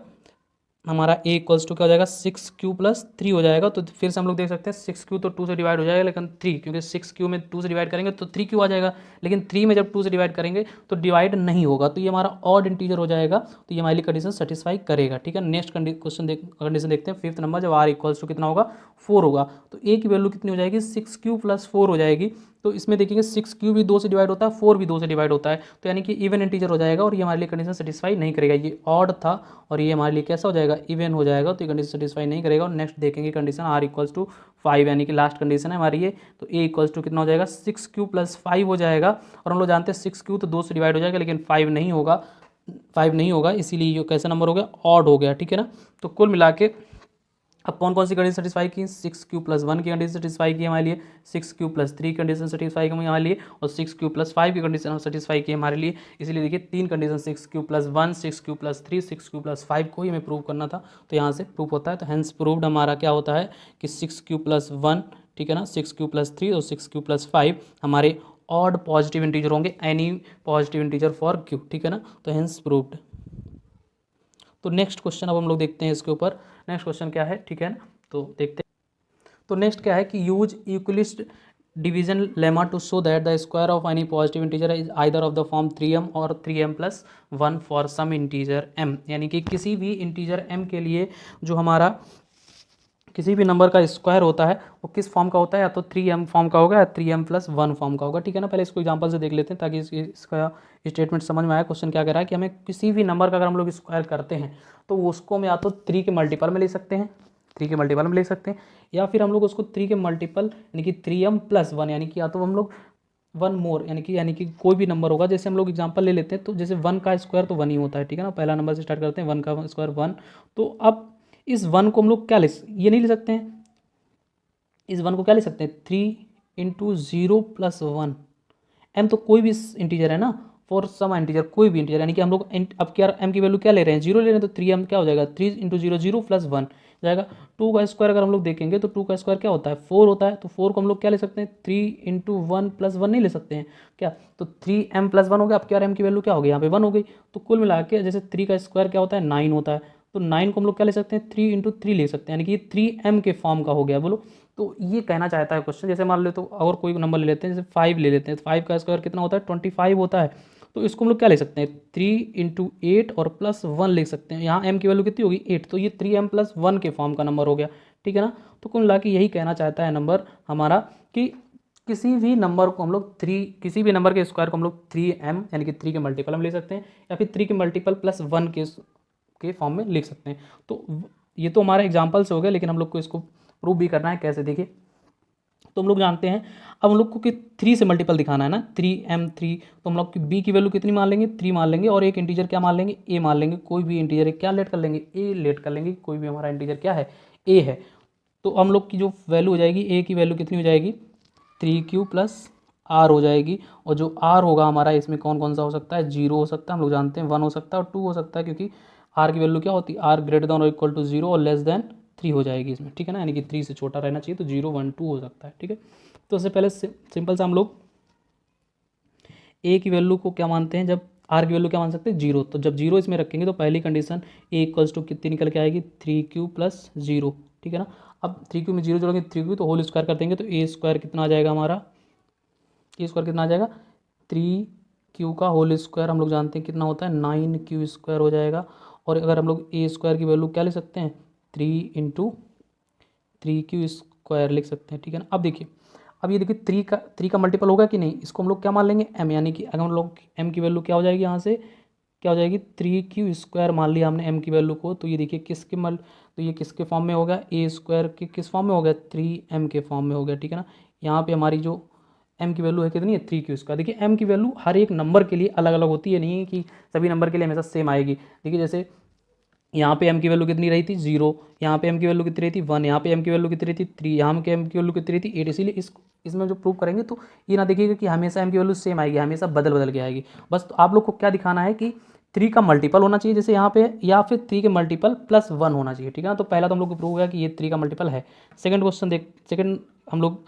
हमारा a इक्वल्स टू क्या हो जाएगा 6q+3 हो जाएगा। तो फिर से हम लोग देख सकते हैं 6q तो 2 से डिवाइड हो जाएगा, लेकिन 3, क्योंकि 6q में 2 से डिवाइड करेंगे तो 3q आ जाएगा, लेकिन 3 में जब 2 से डिवाइड करेंगे तो डिवाइड नहीं होगा, तो ये हमारा ऑड इंटीजर हो जाएगा, तो ये हमारी कंडीशन सेटिस्फाई करेगा, ठीक है। नेक्स्ट कंडीशन देखते हैं, 5th नंबर, जब r इक्वल्स टू कितना होगा 4 होगा, तो a की वैल्यू कितनी हो जाएगी 6q+4 हो जाएगी। तो इसमें देखिए 6q भी 2 से डिवाइड होता है, 4 भी 2 से डिवाइड होता है, तो यानी कि इवन इंटीजर हो जाएगा, और ये हमारे लिए कंडीशन सेटिस्फाई नहीं करेगा। ये ऑड था और ये हमारे लिए कैसा हो जाएगा इवन हो जाएगा, तो ये कंडीशन सेटिस्फाई नहीं करेगा। और नेक्स्ट देखेंगे कंडीशन r इक्वल्स टू 5, यानी कि लास्ट कंडीशन है हमारी ये, तो a इक्वल्स टू कितना हो जाएगा 6q+5 हो जाएगा। और हम लोग जानते हैं 6q तो 2 से डिवाइड हो जाएगा, लेकिन 5 नहीं होगा, इसीलिए ये कैसा नंबर हो गया ऑड हो गया, ठीक है ना। तो कुल मिला के अब कौन कौन सी कंडीशन सेटिस्फाई की, 6q+1 की कंडीशन सेटिस्फाई की हमारे लिए, 6q+3 की कंडीशन सेटिस्फाई की हमारे लिए, और 6q+5 की कंडीशन सेटिस्फाई की हमारे लिए। इसलिए देखिए 3 कंडीशन 6q+1, 6q+3, 6q+5 को ही हमें प्रूव करना था, तो यहाँ से प्रूव होता है। तो हैंस प्रूव्ड हमारा क्या होता है कि 6q+1, ठीक है ना, 6q+3 और 6q+5 हमारे ऑड पॉजिटिव इंटीजर होंगे, any positive integer for q, ठीक है ना। तो हैंस प्रूव्ड। तो नेक्स्ट क्वेश्चन अब हम लोग देखते हैं इसके ऊपर, नेक्स्ट क्वेश्चन क्या है, ठीक है ना, तो देखते हैं। तो नेक्स्ट क्या है कि use Euclid division lemma to show that the square of any positive integer is either of the form 3m और 3m+1 for some integer m, यानी कि किसी भी इंटीजर m के लिए जो हमारा किसी भी नंबर का स्क्वायर होता है वो किस फॉर्म का होता है, या तो 3m फॉर्म का होगा या 3m+1 फॉर्म का होगा, ठीक है ना। पहले इसको एग्जांपल से देख लेते हैं ताकि इसका स्टेटमेंट समझ में आया। क्वेश्चन क्या कह रहा है कि हमें किसी भी नंबर का अगर हम लोग स्क्वायर करते हैं तो उसको हम या तो 3 के मल्टीपल में ले सकते हैं, 3 के मल्टीपल में ले सकते हैं, या फिर हम लोग उसको 3 के मल्टीपल यानी कि 3m+1, यानी कि या तो हम लोग 1 मोर यानी कि कोई भी नंबर होगा। जैसे हम लोग एग्जांपल ले लेते हैं, तो जैसे 1 का स्क्वायर तो 1 ही होता है, ठीक है ना। पहला नंबर से स्टार्ट करते हैं, 1 का स्क्वायर 1, तो अब इस 1 को हम लोग क्या ये नहीं ले सकते हैं, इस 1 को क्या ले सकते हैं 3 × 0+1, m तो कोई भी इंटीजर है ना, फॉर सम इंटीजर कोई भी इंटीजर, यानी कि हम लोग अब क्या m की वैल्यू क्या ले रहे हैं 0 ले रहे हैं, तो 3m क्या हो जाएगा 3 × 0 0+1 जाएगा। 2 का स्क्वायर अगर हम लोग देखेंगे तो 2 का स्क्वायर क्या होता है 4 होता है, तो 4 को हम लोग क्या ले सकते हैं 3 × 1+1 नहीं ले सकते हैं क्या, तो 3m+1 हो गया। अब क्या m की वैल्यू क्या हो गई यहाँ पे 1 हो गई। तो कुल मिला के जैसे 3 का स्क्वायर क्या होता है 9 होता है, तो 9 को हम लोग क्या ले सकते हैं 3 × 3 ले सकते हैं, यानी कि ये 3m के फॉर्म का हो गया। बोलो तो ये कहना चाहता है क्वेश्चन, जैसे मान लो तो और कोई नंबर ले लेते हैं, जैसे 5 ले लेते हैं, तो 5 का स्क्वायर कितना होता है 25 होता है, तो इसको हम लोग क्या ले सकते हैं 3 × 8 और +1 लिख सकते हैं। यहाँ m की वैल्यू कितनी होगी 8, तो ये 3m+1 के फॉर्म का नंबर हो गया, ठीक है ना। तो कुल मिला के यही कहना चाहता है नंबर हमारा कि किसी भी नंबर को हम लोग किसी भी नंबर के स्क्वायर को हम लोग 3m यानी कि 3 के मल्टीपल में ले सकते हैं, या फिर 3 के मल्टीपल +1 के फॉर्म में लिख सकते हैं। तो ये तो हमारा एग्जाम्पल से हो गया, लेकिन हम लोग को इसको प्रूव भी करना है। कैसे देखिए, तो हम लोग जानते हैं अब हम लोग को कि 3 से मल्टीपल दिखाना है ना, 3m3, तो हम लोग की b की वैल्यू कितनी मान लेंगे 3 मान लेंगे, और एक इंटीजर क्या मान लेंगे a मान लेंगे। कोई भी इंटीजर क्या लेट कर लेंगे a लेट कर लेंगे, कोई भी हमारा इंटीजर क्या है a है। तो हम लोग की जो वैल्यू हो जाएगी a की वैल्यू कितनी हो जाएगी 3q+r हो जाएगी, और जो r होगा हमारा इसमें कौन कौन सा हो सकता है 0 हो सकता है, हम लोग जानते हैं 1 हो सकता है और 2 हो सकता है, क्योंकि r की वैल्यू क्या होती है r > 0 और <3 हो जाएगी इसमें, ठीक है ना, यानी कि 3 से छोटा रहना चाहिए, तो 0 1 2 हो सकता है, ठीक है। तो उससे पहले सिंपल सा हम लोग a की वैल्यू को क्या मानते हैं, जब आर की वैल्यू क्या मान सकते हैं, जीरो। तो जब जीरो इसमें रखेंगे तो पहली कंडीशन ए इक्वल्स टू कितनी निकल के आएगी, 3q प्लस जीरो, ठीक है ना। अब 3q में जीरो जोड़ेंगे 3q तो होल स्क्वायर कर देंगे तो ए स्क्वायर कितना आ जाएगा हमारा, ए स्क्वायर कितना आ जाएगा, 3q का होल स्क्वायर हम लोग जानते हैं कितना होता है, 9q स्क्वायर हो जाएगा। और अगर हम लोग ए स्क्वायर की वैल्यू क्या ले सकते हैं, 3 × 3q स्क्वायर लिख सकते हैं, ठीक है ना। अब देखिए, अब ये देखिए 3 का मल्टीपल होगा कि नहीं, इसको हम लोग क्या मान लेंगे, m, यानी कि अगर हम लोग m की वैल्यू क्या हो जाएगी, यहाँ से क्या हो जाएगी, 3q स्क्वायर मान लिया हमने m की वैल्यू को। तो ये देखिए तो ये किसके फॉर्म में होगा, ए स्क्वायर के किस फॉर्म में हो गया, 3m के फॉर्म में हो गया, ठीक है ना। यहाँ पे हमारी जो m की वैल्यू है कितनी है, 3q स्क्वायर। देखिए m की वैल्यू हर एक नंबर के लिए अलग अलग होती है, नहीं है कि सभी नंबर के लिए हमेशा सेम आएगी। देखिए जैसे यहाँ पे m की वैल्यू कितनी रही थी, 0, यहाँ पे m की वैल्यू कितनी रही थी, 1, यहाँ पे m की वैल्यू कितनी रही थी, 3, यहाँ पे m की वैल्यू कितनी रही थी, 8। इसीलिए इसमें जो प्रूव करेंगे तो ये ना देखिएगा कि हमेशा m की वैल्यू सेम आएगी, हमेशा बदल बदल के आएगी। बस तो आप लोग को क्या दिखाना है कि 3 का मल्टीपल होना चाहिए जैसे यहाँ पे, या फिर 3 के मल्टीपल प्लस 1 होना चाहिए, ठीक है ना। तो पहला तो हम लोग को प्रूव हुआ कि ये 3 का मल्टीपल है। सेकंड हम लोग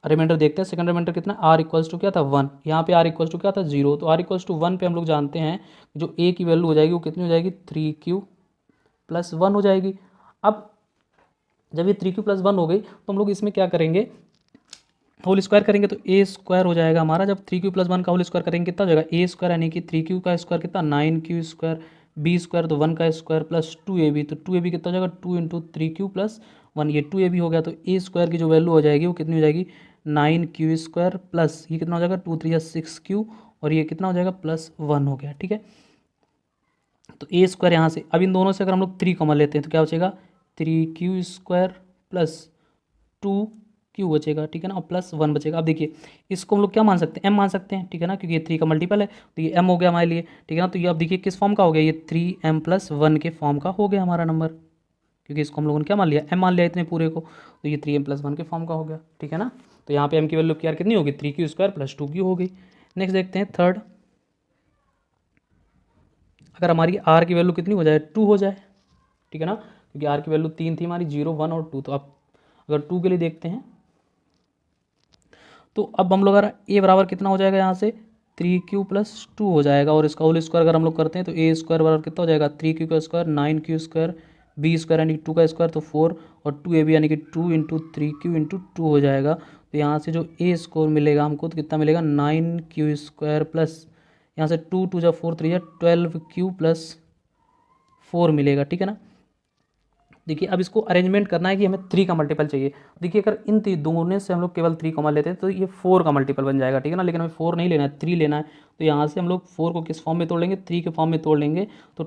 रिमाइंडर देखते हैं। सेकंड रिमाइंडर कितना, आर इक्वल्स टू क्या था, 1, यहाँ पे आर इक्वल्स टू क्या था, 0। तो आर इक्वल्स टू 1 पे हम लोग जानते हैं जो ए की वैल्यू हो जाएगी वो कितनी हो जाएगी, 3q प्लस 1 हो जाएगी। अब जब ये 3q प्लस 1 हो गई तो हम लोग इसमें क्या करेंगे, होल स्क्वायर करेंगे तो ए स्क्वायर हो जाएगा हमारा। जब 3q प्लस 1 का होल स्क्वायर करेंगे कितना हो जाएगा, ए स्क्वायर यानी कि 3q का स्क्वायर कितना, 9q स्क्वायर, बी स्क्वायर तो 1 का स्क्वायर प्लस 2ab, तो 2ab कितना हो जाएगा, 2 × 3q प्लस 1, ये 2ab हो गया। तो ए स्क्वायर की जो वैल्यू हो जाएगी वो कितनी हो जाएगी, 9q स्क्वायर प्लस ये कितना हो जाएगा, 2 × 3 = 6q, और ये कितना हो जाएगा, प्लस 1 हो गया, ठीक है। तो ए स्क्वायर यहाँ से, अब इन दोनों से अगर हम लोग 3 कॉमन लेते हैं तो क्या बचेगा, 3q स्क्वायर प्लस 2q बचेगा, ठीक है ना, और प्लस 1 बचेगा। अब देखिए इसको हम लोग क्या मान सकते हैं, m मान सकते हैं, ठीक है ना, क्योंकि ये 3 का मल्टीपल है तो ये m हो गया हमारे लिए, ठीक है ना। तो ये अब देखिए किस फॉर्म का हो गया, ये 3m प्लस 1 के फॉर्म का हो गया हमारा नंबर, क्योंकि इसको हम लोगों ने क्या मान लिया, m मान लिया इतने पूरे को, तो ये 3m प्लस 1 के फॉर्म का हो गया, ठीक है ना। तो यहाँ पे m की वैल्यू क्या कितनी होगी, 3q स्क्वायर प्लस 2q हो गई। नेक्स्ट देखते हैं थर्ड, अगर हमारी आर की वैल्यू कितनी हो जाए, 2 हो जाए, ठीक है ना, क्योंकि आर की वैल्यू 3 थी हमारी, 0, 1 और 2। तो अब अगर 2 के लिए देखते हैं तो अब हम लोग अगर ए बराबर कितना हो जाएगा, यहाँ से 3q प्लस 2 हो जाएगा, और इसका होल स्क्वायर अगर हम लोग करते हैं तो ए स्क्वायर बराबर कितना हो जाएगा, 3q का square 9q square, B square यानी कि 2 का स्क्वायर तो 4, और 2ab यानी कि 2 × 3q × 2 हो जाएगा। तो यहाँ से जो ए स्कोर मिलेगा हमको तो कितना मिलेगा, 9q स्क्वायर प्लस यहाँ से 2 × 2 = 4, 3 = 12q प्लस 4 मिलेगा, ठीक है ना। देखिए अब इसको अरेंजमेंट करना है कि हमें 3 का मल्टीपल चाहिए। देखिए अगर इन दोनों से हम लोग केवल 3 कॉमन लेते हैं तो ये 4 का मल्टीपल बन जाएगा, ठीक है ना, लेकिन हमें 4 नहीं लेना है, 3 लेना है। तो यहाँ से हम लोग 4 को किस फॉर्म में तोड़ लेंगे, 3 के फॉर्म में तोड़ लेंगे। तो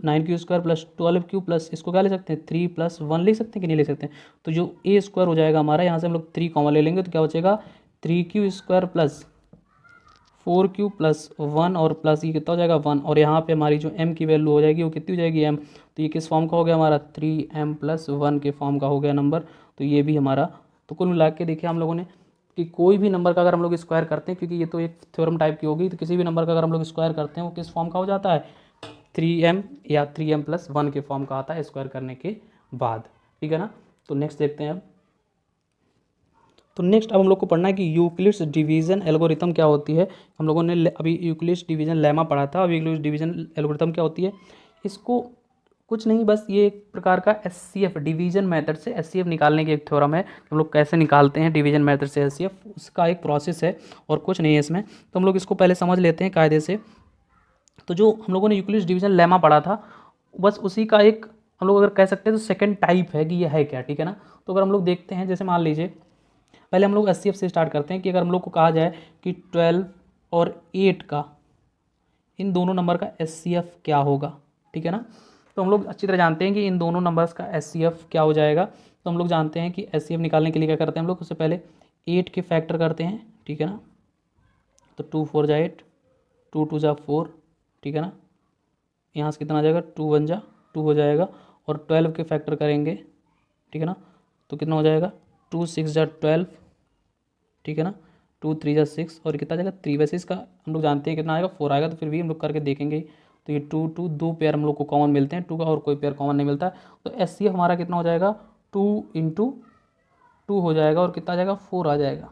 9q square plus 12q plus इसको क्या ले सकते हैं, 3 + 1 लिख सकते हैं कि नहीं लिख सकते हैं। तो जो ए स्क्वायर हो जाएगा हमारा, यहाँ से हम लोग 3 कॉमन ले लेंगे तो क्या बचेगा, 3q square plus 4q plus 1 और प्लस ये कितना हो जाएगा, 1, और यहाँ पे हमारी जो m की वैल्यू हो जाएगी वो कितनी हो जाएगी, m। तो ये किस फॉर्म का हो गया हमारा, 3m प्लस 1 के फॉर्म का हो गया नंबर। तो ये भी हमारा, तो कुल मिला के देखिए हम लोगों ने कि कोई भी नंबर का अगर हम लोग स्क्वायर करते हैं, क्योंकि ये तो एक थ्योरम टाइप की होगी, तो किसी भी नंबर का अगर हम लोग स्क्वायर करते हैं वो किस फॉर्म का हो जाता है, 3m या 3m प्लस 1 के फॉर्म का आता है स्क्वायर करने के बाद, ठीक है ना। तो नेक्स्ट देखते हैं अब हम लोग को पढ़ना है कि यूक्लिड्स डिवीजन एल्गोरिथम क्या होती है। हम लोगों ने अभी यूक्लिड्स डिवीजन लेमा पढ़ा था, अभी यूक्लिड्स डिवीजन एल्गोरिथम क्या होती है। इसको कुछ नहीं, बस ये एक प्रकार का एचसीएफ डिवीजन मेथड से एचसीएफ निकालने की एक थ्योरम है। हम लोग कैसे निकालते हैं डिवीजन मेथड से एचसीएफ, उसका एक प्रोसेस है और कुछ नहीं है इसमें। तो हम लोग इसको पहले समझ लेते हैं कायदे से। तो जो हम लोगों ने यूक्लिड्स डिवीजन लेमा पढ़ा था, बस उसी का एक हम लोग अगर कह सकते हैं तो सेकेंड टाइप है कि ये है क्या, ठीक है ना। तो अगर हम लोग देखते हैं, जैसे मान लीजिए पहले हम लोग एचसीएफ से स्टार्ट करते हैं कि अगर हम लोग को कहा जाए कि 12 और 8 का इन दोनों नंबर का एचसीएफ क्या होगा, ठीक है ना। तो हम लोग अच्छी तरह जानते हैं कि इन दोनों नंबर्स का एचसीएफ क्या हो जाएगा। तो हम लोग जानते हैं कि एचसीएफ निकालने के लिए क्या करते हैं हम लोग, उससे पहले 8 के फैक्टर करते हैं, ठीक है ना। तो 2 × 4 = 8, 2 × 2 = 4, ठीक है ना। यहाँ से कितना आ जाएगा, 2 × 1 = 2 हो जाएगा, और 12 के फैक्टर करेंगे, ठीक है ना, तो कितना हो जाएगा, 2 × 6 = 12, ठीक है ना, 2 × 3 = 6, और कितना जाएगा 3। वैसे इसका हम लोग जानते हैं कितना आएगा, 4 आएगा, तो फिर भी हम लोग करके देखेंगे। तो ये 2 2 दो पेयर हम लोग को कॉमन मिलते हैं, 2 का और कोई पेयर कॉमन नहीं मिलता। तो एचसीएफ हमारा कितना हो जाएगा, 2 × 2 हो जाएगा, और कितना आ जाएगा, 4 आ जाएगा।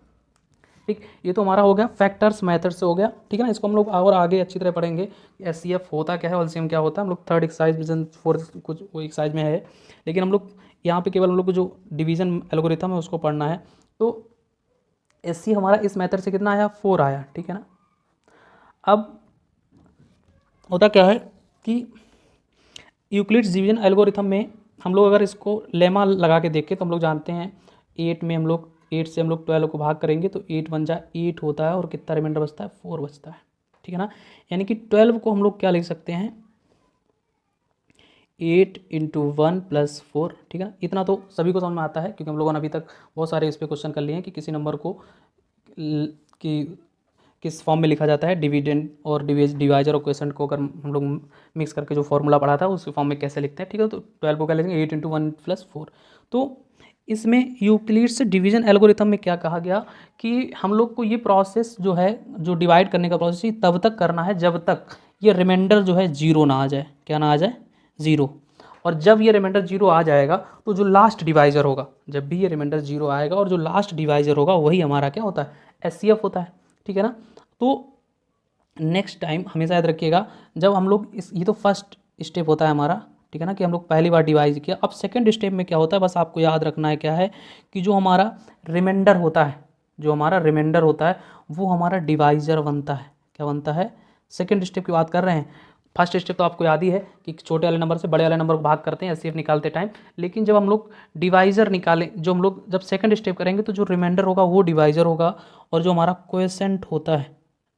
ठीक, ये तो हमारा हो गया फैक्टर्स मेथड से हो गया, ठीक है ना। इसको हम लोग और आगे अच्छी तरह पढ़ेंगे एचसीएफ होता क्या है, एलसीएम क्या होता है। हम लोग थर्ड एक्सरसाइज विजन फोर्थ कुछ वो एक्सरसाइज में है, लेकिन हम लोग यहाँ पे केवल हम लोग को जो डिवीजन एल्गोरिथम है उसको पढ़ना है। तो एससी हमारा इस मेथड से कितना आया, 4 आया, ठीक है ना। अब होता क्या है कि यूक्लिड्स डिवीजन एल्गोरिथम में हम लोग अगर इसको लेमा लगा के देखें तो हम लोग जानते हैं 8 में हम लोग 8 से हम लोग 12 को भाग करेंगे तो 8 1 जा 8 होता है और कितना रिमाइंडर बचता है, 4 बचता है, ठीक है ना। यानी कि 12 को हम लोग क्या लिख सकते हैं, 8 इंटू 1 प्लस 4, ठीक है ना। इतना तो सभी को समझ में आता है क्योंकि हम लोगों ने अभी तक बहुत सारे इस पर क्वेश्चन कर लिए हैं कि किसी नंबर को कि किस फॉर्म में लिखा जाता है, डिविडेंड और डिवाइजर और क्वेश्चन को अगर हम लोग मिक्स करके जो फॉर्मूला पढ़ा था उस फॉर्म में कैसे लिखते हैं, ठीक है। तो 12 को क्या लिखेंगे, 8 इंटू 1 प्लस 4। तो इसमें यूक्लिड्स डिवीजन एल्गोरिथम में क्या कहा गया कि हम लोग को ये प्रोसेस जो है, जो डिवाइड करने का प्रोसेस, ये तब तक करना है जब तक ये रिमाइंडर जो है जीरो ना आ जाए। क्या ना आ जाए, जीरो। और जब ये रिमाइंडर जीरो आ जाएगा तो जो लास्ट डिवाइजर होगा, जब भी ये रिमाइंडर जीरो आएगा और जो लास्ट डिवाइजर होगा वही हमारा क्या होता है, एचसीएफ होता है, ठीक है ना। तो नेक्स्ट टाइम हमेशा याद रखिएगा जब हम लोग ये तो फर्स्ट स्टेप होता है हमारा, ठीक है ना, कि हम लोग पहली बार डिवाइड किया। अब सेकंड स्टेप में क्या होता है, बस आपको याद रखना है क्या है कि जो हमारा रिमाइंडर होता है, जो हमारा रिमाइंडर होता है वो हमारा डिवाइजर बनता है। क्या बनता है, सेकंड स्टेप की बात कर रहे हैं। फर्स्ट स्टेप तो आपको याद ही है कि छोटे वाले नंबर से बड़े वाले नंबर को भाग करते हैं एचसीएफ निकालते टाइम, लेकिन जब हम लोग डिवाइजर निकालें, जो हम लोग जब सेकंड स्टेप करेंगे तो जो रिमाइंडर होगा वो डिवाइजर होगा और जो हमारा क्वोशेंट होता है,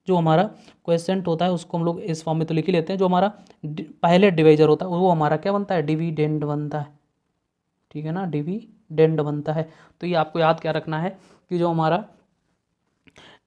जो हमारा क्वोशेंट होता है उसको हम लोग इस फॉर्म में तो लिख ही लेते हैं, जो हमारा पहले डिवाइजर होता है वो हमारा क्या बनता है, डिविडेंड बनता है, ठीक है ना, डिविडेंड बनता है। तो ये आपको याद क्या रखना है कि जो हमारा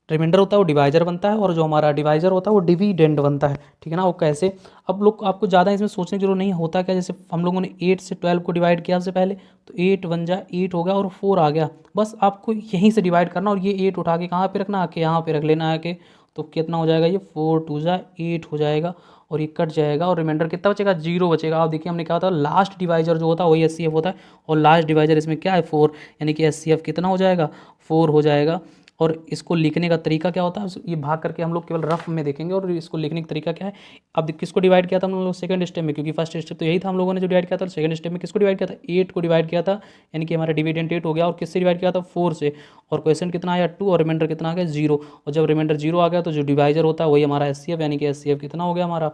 रिमाइंडर होता है वो डिवाइजर बनता है और जो हमारा डिवाइजर होता है वो डिविडेंड बनता है, ठीक है ना। वो कैसे, अब लोग आपको ज़्यादा इसमें सोचने की जरूरत नहीं होता क्या, जैसे हम लोगों ने 8 से 12 को डिवाइड किया सबसे पहले तो 8 1 जा 8 हो गया और 4 आ गया, बस आपको यहीं से डिवाइड करना और ये 8 उठा के कहाँ पे रखना, आके यहाँ पे रख लेना आके, तो कितना हो जाएगा, ये 4 2 जा 8 हो जाएगा और ये कट जाएगा और रिमाइंडर कितना बचेगा, जीरो बचेगा। आप देखिए हमने कहा था लास्ट डिवाइजर जो होता है वही एचसीएफ होता है और लास्ट डिवाइजर इसमें क्या है, 4, यानी कि एचसीएफ कितना हो जाएगा, 4 हो जाएगा। और इसको लिखने का तरीका क्या होता है, ये भाग करके हम लोग केवल रफ में देखेंगे और इसको लिखने का तरीका क्या है। अब किसको डिवाइड किया था हम लोग सेकंड स्टेप में, क्योंकि फर्स्ट स्टेप तो यही था हम लोगों ने जो डिवाइड किया था, सेकंड स्टेप में किसको डिवाइड किया था, 8 को डिवाइड किया था, यानी कि हमारा डिविडेंड 8 हो गया और किससे डिवाइड किया था, 4 से, और क्वेश्चन कितना आया 2 और रिमाइंडर कितना आ गया 0। और जब रिमाइंडर 0 आ गया तो जो डिवाइजर होता है वही हमारा एचसीएफ, यानी कि एचसीएफ कितना हो गया हमारा,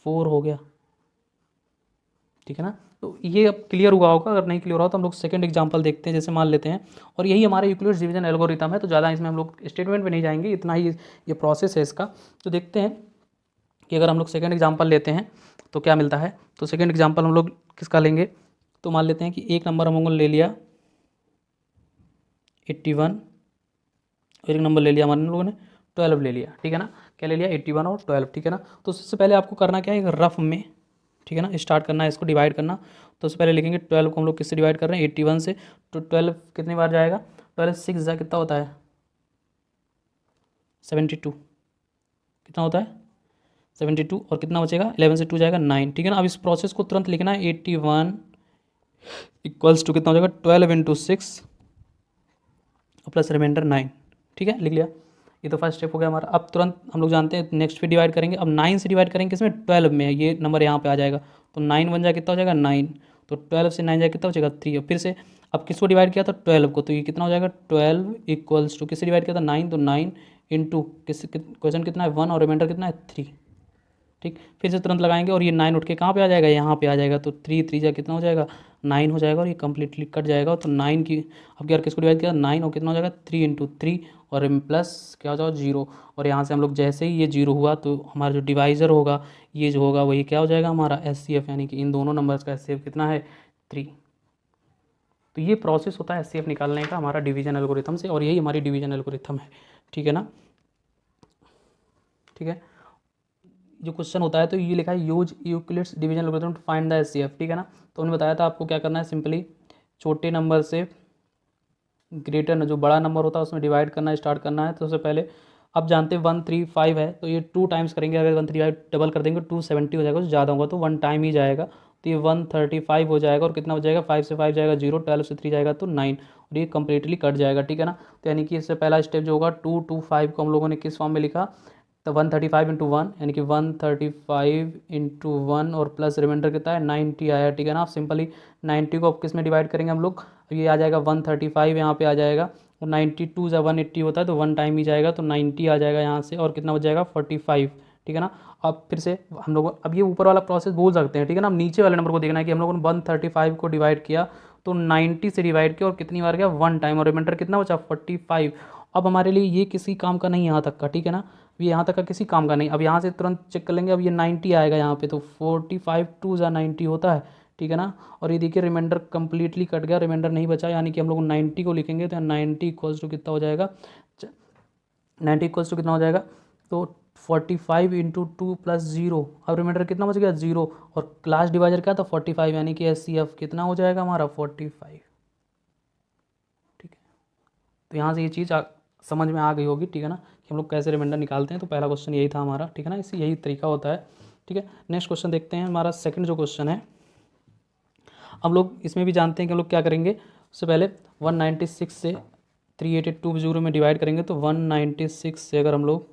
4 हो गया, ठीक है ना। तो ये अब क्लियर हुआ होगा, अगर नहीं क्लियर हुआ तो हम लोग सेकंड एग्जांपल देखते हैं, जैसे मान लेते हैं, और यही हमारा यूक्लिड्स डिवीजन एल्गोरिथम है। तो ज़्यादा इसमें हम लोग स्टेटमेंट में नहीं जाएंगे, इतना ही ये प्रोसेस है इसका। तो देखते हैं कि अगर हम लोग सेकंड एग्जांपल लेते हैं तो क्या मिलता है। तो सेकंड एग्जांपल हम लोग किसका लेंगे, तो मान लेते हैं कि एक नंबर हम लोगों ने ले लिया 81 और एक नंबर ले लिया हमारे लोगों ने 12 ले लिया, ठीक है ना। क्या ले लिया, 81 और 12, ठीक है ना। तो सबसे पहले आपको करना क्या है, एक रफ में, ठीक है ना, स्टार्ट करना है, इसको डिवाइड करना। तो उससे पहले लिखेंगे 12 को हम लोग किससे डिवाइड कर रहे हैं, 81 से। तो 12 कितनी बार जाएगा, 12 6 जा कितना होता है, 72, कितना होता है 72, और कितना बचेगा, 11 से 2 जाएगा 9, ठीक है ना। अब इस प्रोसेस को तुरंत लिखना है, 81 इक्वल्स टू कितना हो जाएगा, 12 इंटू 6 प्लस रिमाइंडर 9, ठीक है, लिख लिया। ये तो फर्स्ट स्टेप हो गया हमारा। अब तुरंत हम लोग जानते हैं नेक्स्ट पे डिवाइड करेंगे, अब 9 से डिवाइड करेंगे किसमें, 12 में, ये नंबर यहाँ पे आ जाएगा। तो 9 बन जाए कितना हो जाएगा 9, तो 12 से 9 जाए कितना हो जाएगा 3। फिर से अब किसको डिवाइड किया था, 12 को, तो ये कितना हो जाएगा 12 इक्वल्स टू किससे डिवाइड किया था 9, तो 9 इंटू क्वेश्चन कितना है 1 और रिमाइंडर कितना है 3, ठीक। फिर से तुरंत लगाएंगे और ये 9 उठ के कहाँ पे आ जाएगा, यहाँ पे आ जाएगा। तो 3 3 जा कितना हो जाएगा 9 हो जाएगा और ये कंप्लीटली कट जाएगा। तो 9 की अब क्या किसको डिवाइड किया 9 और कितना हो जाएगा 3 इंटू 3 और प्लस क्या हो जाएगा 0। और यहाँ से हम लोग जैसे ही ये 0 हुआ तो हमारा जो डिवाइज़र होगा ये जो होगा वही क्या हो जाएगा हमारा एचसीएफ, यानी कि इन दोनों नंबर्स का एचसीएफ कितना है 3। तो ये प्रोसेस होता है एचसीएफ निकालने का हमारा डिवीजन एल्गोरिथम से, और यही हमारी डिवीजन एल्गोरिथम है, ठीक है ना। ठीक है, जो क्वेश्चन होता है तो ये लिखा है use Euclid's division algorithm to find the HCF, ठीक है ना। तो उन्होंने बताया था आपको क्या करना है, सिंपली छोटे नंबर से ग्रेटर जो बड़ा नंबर होता है उसमें डिवाइड करना स्टार्ट करना है। तो सबसे पहले आप जानते हैं 135 है तो ये 2 टाइम्स करेंगे, अगर 135 डबल कर देंगे 270 हो जाएगा, तो ज़्यादा होगा तो 1 टाइम ही जाएगा। तो ये 135 हो जाएगा और कितना हो जाएगा, 5 से 5 जाएगा 0, 12 से 3 जाएगा तो 9 और ये कम्प्लीटली कट जाएगा, ठीक है ना। तो यानी कि इससे पहला स्टेप जो होगा 225 को हम लोगों ने किस फॉर्म में लिखा, तो 135 इंटू 1 यानी कि 135 इंटू 1 और प्लस रिमाइंडर कितना है 90 आया, ठीक है ना। आप सिंपली 90 को अब किस में डिवाइड करेंगे हम लोग, ये आ जाएगा 135 यहाँ पे आ जाएगा और 92 या 180 होता है तो 1 टाइम ही जाएगा तो 90 आ जाएगा यहाँ से और कितना हो जाएगा 45, ठीक है ना। अब फिर से हम लोग अब ये ऊपर वाला प्रोसेस भूल सकते हैं, ठीक है ना। अब नीचे वाले नंबर को देखना है कि हम लोगों ने 135 को डिवाइड किया तो 90 से डिवाइड किया और कितनी बार गया 1 टाइम और रिमाइंडर कितना बचा 45। अब हमारे लिए ये किसी काम का नहीं यहाँ तक का, ठीक है ना, ये यहाँ तक का किसी काम का नहीं। अब यहाँ से तुरंत चेक कर लेंगे, अब ये 90 आएगा यहाँ पे तो 45 2 या 90 होता है, ठीक है ना। और ये देखिए रिमाइंडर कम्प्लीटली कट गया, रिमाइंडर नहीं बचा, यानी कि हम लोग 90 को लिखेंगे तो 90 इक्वल्स टू कितना हो जाएगा, 90 इक्वल्स टू कितना हो जाएगा, तो 45 इंटू 2 प्लस 0, अब रिमाइंडर कितना बच गया 0 और लास्ट डिवाइजर क्या था 45, यानी कि SCF कितना हो जाएगा हमारा 45, ठीक है। तो यहाँ से ये चीज़ समझ में आ गई होगी, ठीक है ना, कि हम लोग कैसे रिमाइंडर निकालते हैं। तो पहला क्वेश्चन यही था हमारा, ठीक है ना, इसी यही तरीका होता है, ठीक है। नेक्स्ट क्वेश्चन देखते हैं, हमारा सेकंड जो क्वेश्चन है, हम लोग इसमें भी जानते हैं कि हम लोग क्या करेंगे, उससे पहले 196 से 3820 में डिवाइड करेंगे। तो 196 से अगर हम लोग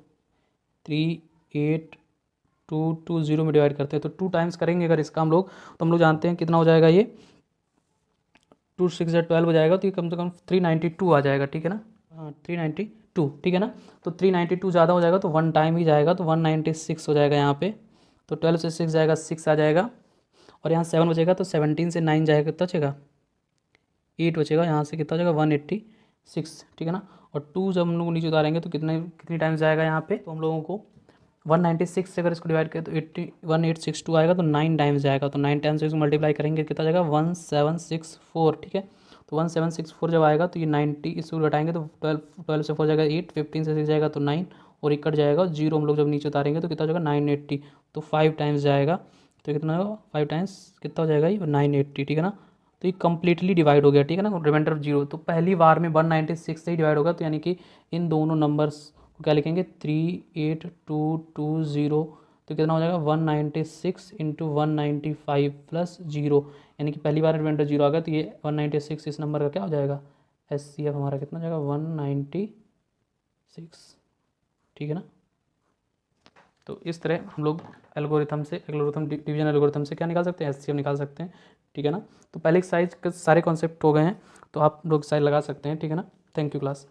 38220 में डिवाइड करते हैं तो 2 टाइम्स करेंगे अगर इसका हम लोग, तो हम लोग जानते हैं कितना हो जाएगा, ये 2 6 12 हो जाएगा, तो ये कम से कम 392 आ जाएगा, ठीक है ना, हाँ 392, ठीक है ना। तो 392 ज़्यादा हो जाएगा तो 1 टाइम ही जाएगा तो 196 हो जाएगा यहाँ पे। तो 12 से 6 जाएगा 6 आ जाएगा और यहाँ 7 बचेगा तो 17 से 9 जाएगा कितना बचेगा 8 बचेगा, यहाँ से कितना हो जाएगा 186, ठीक है ना। और 2 जब हम लोग नीचे उतारेंगे तो कितनी टाइम्स जाएगा यहाँ पे, तो हम लोगों को 196 से अगर इसको डिवाइड करें तो 1862 आएगा तो 9 टाइम्स जाएगा, तो 9 टाइम्स से इसको मल्टीप्लाई करेंगे कितना जाएगा 1764, ठीक है। तो 1764 जब आएगा तो ये 90 इसको घटाएंगे तो 12 से 4 जाएगा 8, 15 से 6 जाएगा तो 9 और एक कट जाएगा 0 हम लोग जब नीचे उतारेंगे तो कितना हो जाएगा 980, तो 5 टाइम्स जाएगा, तो कितना होगा 5 टाइम्स कितना हो जाएगा ये 980, ठीक है ना। तो ये कम्प्लीटली डिवाइड हो गया, ठीक है ना, रिमाइंडर 0, तो पहली बार में 196 से ही डिवाइड होगा, तो यानी कि इन दोनों नंबर्स को क्या लिखेंगे 38220, तो कितना हो जाएगा 196 इंटू 195 प्लस 0, यानी कि पहली बार रिमाइंडर 0 आ गया तो ये 196 इस नंबर का क्या हो जाएगा SCF हमारा कितना हो जाएगा 196, ठीक है ना। तो इस तरह हम लोग एल्गोरिथम डिवीजन एल्गोरिथम से क्या निकाल सकते हैं SCF निकाल सकते हैं, ठीक है ना। तो पहले एक्सरसाइज के सारे कॉन्सेप्ट हो गए हैं तो आप लोग एक्सरसाइज लगा सकते हैं, ठीक है ना। Thank you class.